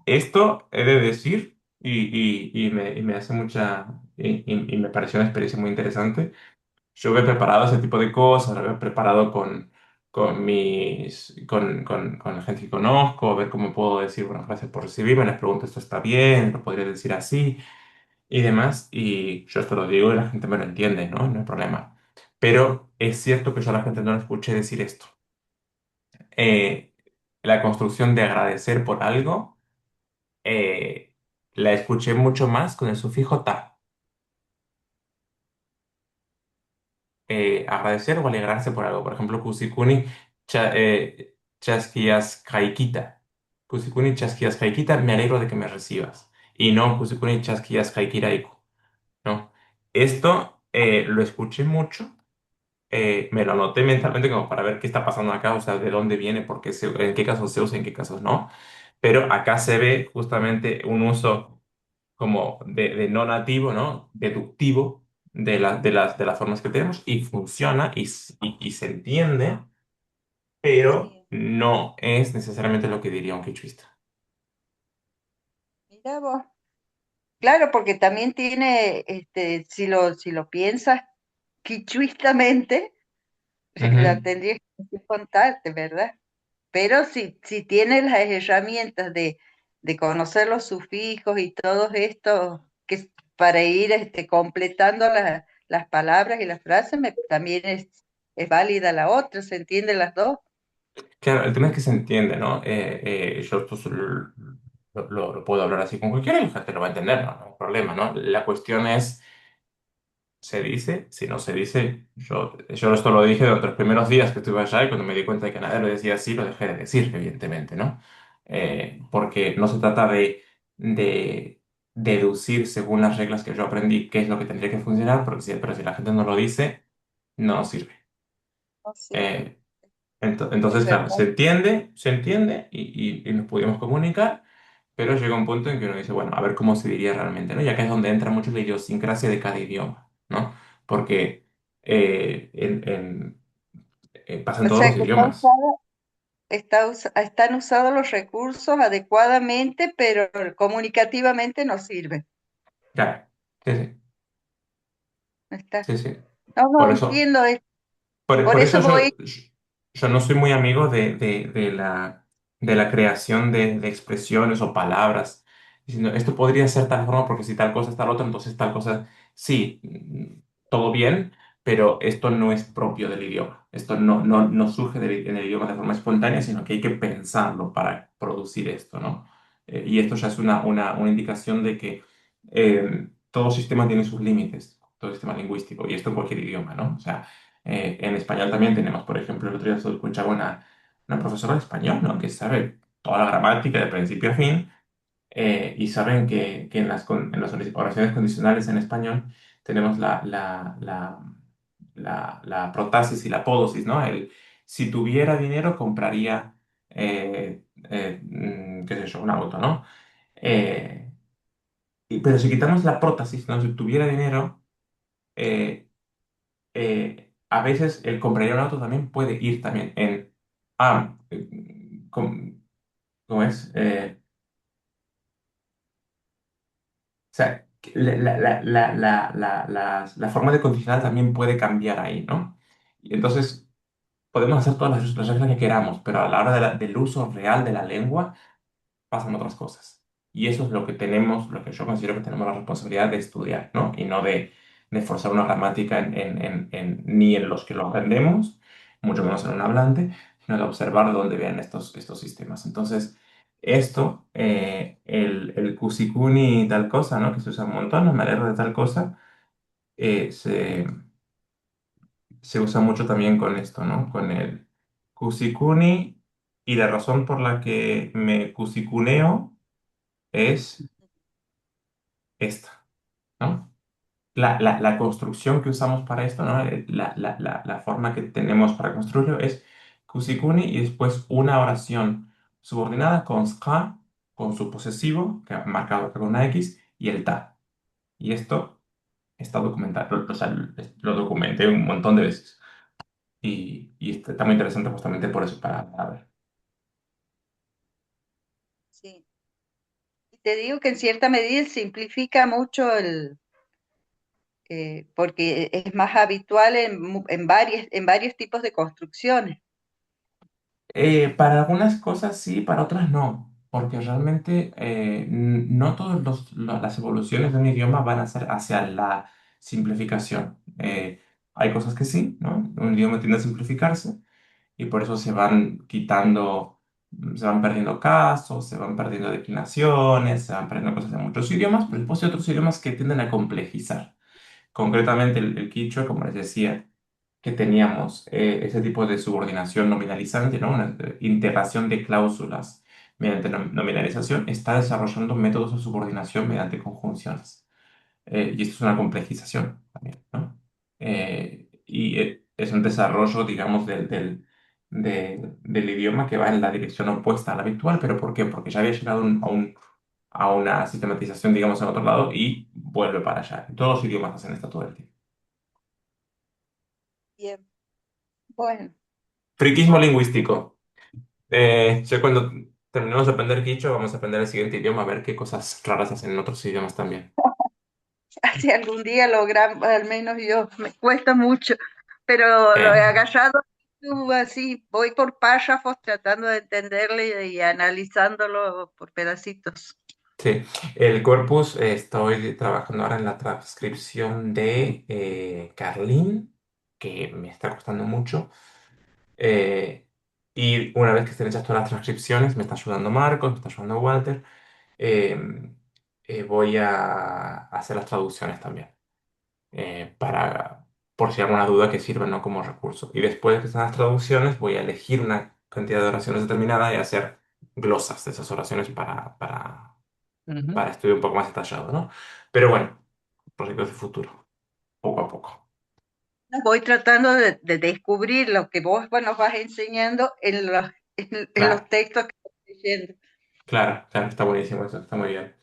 Esto he de decir, y me hace y me pareció una experiencia muy interesante. Yo he preparado ese tipo de cosas, lo he preparado con la gente que conozco, a ver cómo puedo decir, bueno, gracias por recibirme, les pregunto, ¿esto está bien? ¿Lo podría decir así? Y demás, y yo esto lo digo y la gente me lo entiende, ¿no? No hay problema. Pero es cierto que yo a la gente no le escuché decir esto. Eh, la construcción de agradecer por algo, eh, la escuché mucho más con el sufijo ta. Agradecer o alegrarse por algo. Por ejemplo, kusikuni chasquias kaikita. Kusikuni chasquias kaikita, me alegro de que me recibas. Y no kusikuni chasquias kaikiraiku, ¿no? Esto lo escuché mucho, me lo anoté mentalmente como para ver qué está pasando acá, o sea, de dónde viene, en qué casos se usa, en qué casos no. Pero acá se ve justamente un uso como de no nativo, ¿no? Deductivo de las formas que tenemos y funciona y se entiende, pero
sí,
no es necesariamente lo que diría un quichuista.
mira vos. Claro, porque también tiene, si lo piensas quichuistamente, la
Ujú.
tendrías que contarte, ¿verdad? Pero si tienes las herramientas de conocer los sufijos y todo esto, para ir completando las palabras y las frases, también es es válida la otra, se entienden las dos.
Claro, el tema es que se entiende, ¿no? Yo esto lo puedo hablar así con cualquiera y la gente lo va a entender, no, no hay problema, ¿no? La cuestión es, ¿se dice? Si no se dice, yo esto lo dije durante los primeros días que estuve allá y cuando me di cuenta de que nadie lo decía así, lo dejé de decir, evidentemente, ¿no? Porque no se trata de deducir según las reglas que yo aprendí qué es lo que tendría que funcionar, porque pero si la gente no lo dice, no sirve.
No sirve,
Eh,
es
Entonces, claro,
verdad.
se entiende y nos pudimos comunicar, pero llega un punto en que uno dice, bueno, a ver cómo se diría realmente, ¿no? Y acá es donde entra mucho la idiosincrasia de cada idioma, ¿no? Porque pasa en
O
todos
sea
los
que
idiomas.
están usados los recursos adecuadamente, pero comunicativamente no sirve.
Claro, sí, sí,
Está.
sí, sí.
No, no
Por eso.
entiendo, por
Por eso
eso voy.
yo no soy muy amigo de la creación de expresiones o palabras, diciendo esto podría ser tal forma porque si tal cosa es tal otra, entonces tal cosa, sí, todo bien, pero esto no es propio del idioma. Esto no surge en el idioma de forma espontánea, sino que hay que pensarlo para producir esto, ¿no? Y esto ya es una indicación de que todo sistema tiene sus límites, todo sistema lingüístico, y esto en cualquier idioma, ¿no? O sea, en español también tenemos, por ejemplo, el otro día escuchaba una profesora de español, ¿no? Que sabe toda la gramática de principio a fin y saben que en las oraciones condicionales en español tenemos la protasis y la podosis, ¿no? Si tuviera dinero compraría, qué sé yo, un auto, ¿no? Eh, pero si quitamos la prótesis, ¿no? Si tuviera dinero... eh, a veces el compraría un auto también puede ir también en, ah, ¿cómo es? O sea, la forma de condicional también puede cambiar ahí, ¿no? Y entonces podemos hacer todas las reglas que queramos, pero a la hora del uso real de la lengua, pasan otras cosas. Y eso es lo que tenemos, lo que yo considero que tenemos la responsabilidad de estudiar, ¿no? Y no de forzar una gramática ni en los que lo aprendemos, mucho menos en un hablante, sino de observar de dónde vienen estos sistemas. Entonces, esto, el cussicuni y tal cosa, ¿no? Que se usa un montón, no me alegro de tal cosa, eh, se, se usa mucho también con esto, ¿no? Con el cussicuni y la razón por la que me cussicuneo es esta, ¿no? La construcción que usamos para esto, ¿no? La forma que tenemos para construirlo es kusikuni y después una oración subordinada con ska, con su posesivo, que ha marcado acá con una X, y el ta. Y esto está documentado, o sea, lo documenté un montón de veces. Y está muy interesante justamente por eso, para ver.
Sí. Y te digo que en cierta medida simplifica mucho porque es más habitual en varios tipos de construcciones.
Para algunas cosas sí, para otras no, porque realmente no todas las evoluciones de un idioma van a ser hacia la simplificación. Hay cosas que sí, ¿no? Un idioma tiende a simplificarse y por eso se van quitando, se van perdiendo casos, se van perdiendo declinaciones, se van perdiendo cosas de muchos idiomas, pero después hay otros idiomas que tienden a complejizar. Concretamente el quichua, como les decía que teníamos ese tipo de subordinación nominalizante, ¿no? Una integración de cláusulas mediante nominalización, está desarrollando métodos de subordinación mediante conjunciones. Y esto es una complejización también, ¿no? Es un desarrollo, digamos, del idioma que va en la dirección opuesta a la habitual, ¿pero por qué? Porque ya había llegado a una sistematización, digamos, en otro lado y vuelve para allá. Todos los idiomas hacen esto todo el tiempo.
Bien, bueno,
Friquismo lingüístico. Ya cuando terminemos de aprender quichua, vamos a aprender el siguiente idioma, a ver qué cosas raras hacen en otros idiomas también.
si algún día logramos, al menos yo, me cuesta mucho, pero lo he
Eh,
agarrado así, voy por párrafos tratando de entenderle y analizándolo por pedacitos.
sí, el corpus, estoy trabajando ahora en la transcripción de Carlín. que me está costando mucho. Eh, y una vez que estén hechas todas las transcripciones, me está ayudando Marcos, me está ayudando Walter, eh, voy a hacer las traducciones también, por si hay alguna duda que sirvan, ¿no? como recurso. Y después de que estén las traducciones, voy a elegir una cantidad de oraciones determinada y hacer glosas de esas oraciones
Ujú.
para estudio un poco más detallado, ¿no? Pero bueno, proyectos de futuro, poco a poco.
Voy tratando de descubrir lo que vos nos vas enseñando en
Claro,
los textos que estoy leyendo.
claro, claro, está buenísimo eso, está muy bien.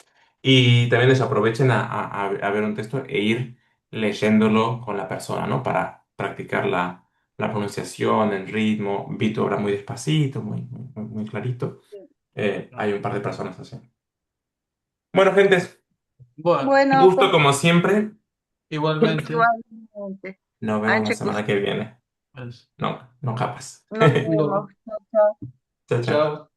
Y también les aprovechen a ver un texto e ir leyéndolo con la persona, ¿no? Para practicar la pronunciación, el ritmo. Vito habla muy despacito, muy clarito. Hay un par de personas así. Bueno, gentes,
Bueno,
un
Bueno,
gusto como siempre.
igualmente.
igualmente.
Nos vemos la
Anche
semana que viene.
Pues,
No, no capas.
nos vemos.
lo-
Chao, chao.
Chao, chao.
chao.